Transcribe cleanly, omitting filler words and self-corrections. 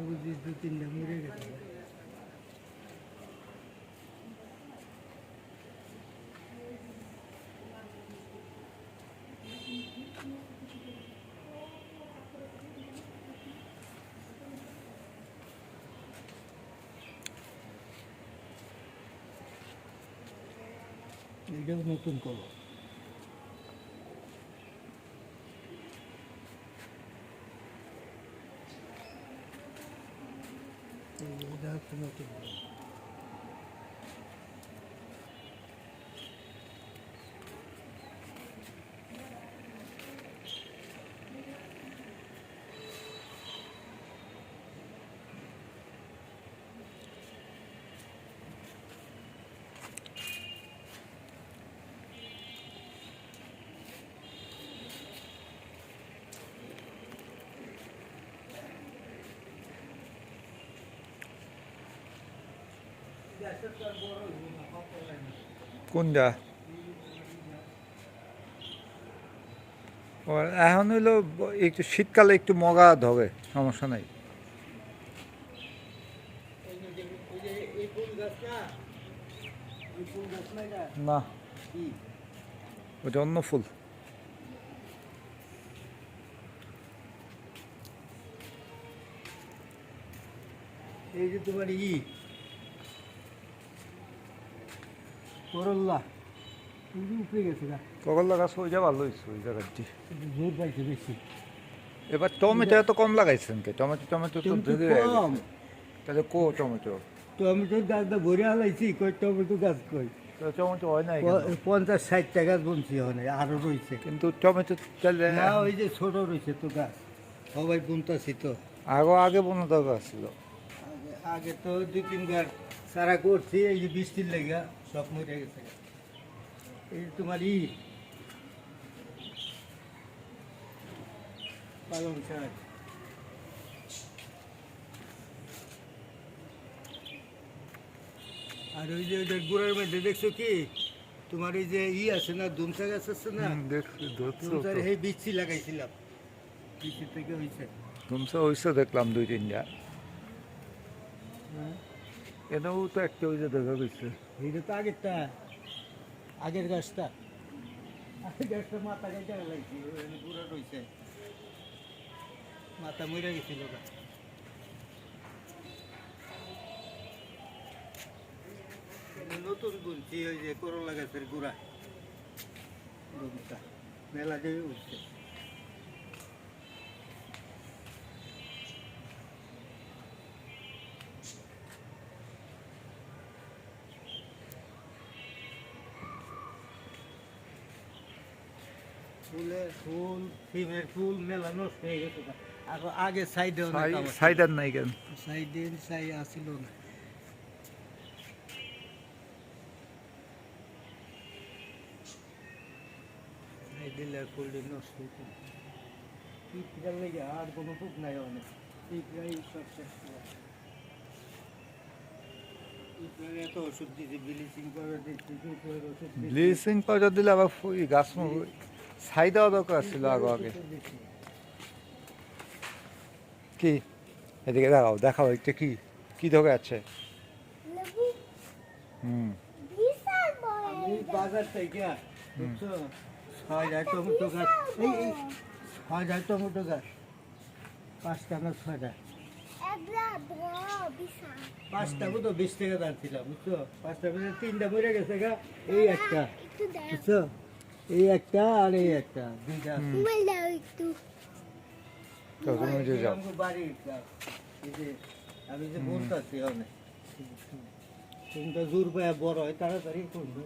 বুঝি 2-3টা মরে গেছে। এটাও নতুন কলম। এটা হচ্ছে নতুন কলম। কোনটা? এখন হইলো একটু শীতকালে একটু মগা হবে, সমস্যা নাই। না, ওটা অন্য ফুল। এই যে তোমার করল্লা উপরে গেছে গা, করলা গাছ ওই যা ভালো হয়েছে, ওই জায়গাটি জোর পাইছে বেশি। এবার টমেটো এত কম লাগাইছেন কে? টমেটো টমেটো তো ধীরে কম তাহলে কো টমেটো? টমেটোর গাছটা ভরে হালাইছি, কই টমেটো গাছ কই? তো টমেটো হয় নাই 50-60টা গাছ বনছি হয় আরো রয়েছে। কিন্তু টমেটো তাহলে না ওই যে ছোট রয়েছে তো গাছ, সবাই বুনতাছি তো। আগে বোনা দরকার ছিল। আগে তো 2-3বার সারা করছি, এই যে বৃষ্টির লেগা সব মরে গেছে। এই যে তোমার পালং শাক, আর ওই যে ওইটার গোড়ার মধ্যে দেখছো কি তোমার ওই যে আছে না, ধুমসা গাছ আছে না, দেখছি ধুমসার এই বিচি লাগাইছিলাম, বিচি থেকে হয়েছে। ধুমসা হয়েছে দেখলাম 2-3টা। এটাও তো একটা ওই যে দেখা গেছে। এইটা তো আগেরটা, আগের গাছটা, আগের গাছটা মাথা কেটে লাগছে, পুরা রয়েছে, মাথা মরে গেছিল গাছ। নতুন বুনছি ওই যে করলা গাছের গুড়া, ধুমসা মেলা দিয়ে উঠছে। ফুল সিমের ফুল মেলা নষ্ট হয়ে গেছে। আর আগে সাইডে সাইডার নাই কেন? সাইডে সাই আসিল না, সাইডে ফুল নষ্ট হইতো। পিঁপড়ার লেগে আর কোনো টুক নাই, অনেক পিঁপড়াই সব শেষ করে। পিঁপড়ার এত ওষুধ দিয়েছে, ব্লিচিং পাউডার দিচ্ছি, পিঁপড়ার ওষুধ ব্লিচিং পাউডার দিলে আবার ওই গাছ ছাই দেওয়া দরকার ছিল আগে। কি এদিকে দেখাও, দেখাও এটা কি কি ধরে আছে? হুম, আমি বাজার থেকে বুঝছো 6,000 টমেটো গাছ, এই 6,000 টমেটো গাছ, 5টা না 6টা, 5টা তো 20 টাকা দাম ছিল বুঝছো। 5টা মধ্যে 3টা মরে গেছে গা, এই একটা বুঝছো, এই একটা আর এই একটা, 2টা তুমি যে যাও। বাড়ির গাছ। এই যে আমি যে বলতেছি অনেক, কোনটা জোর পায় বড় হয় তাড়াতাড়ি, কোনটা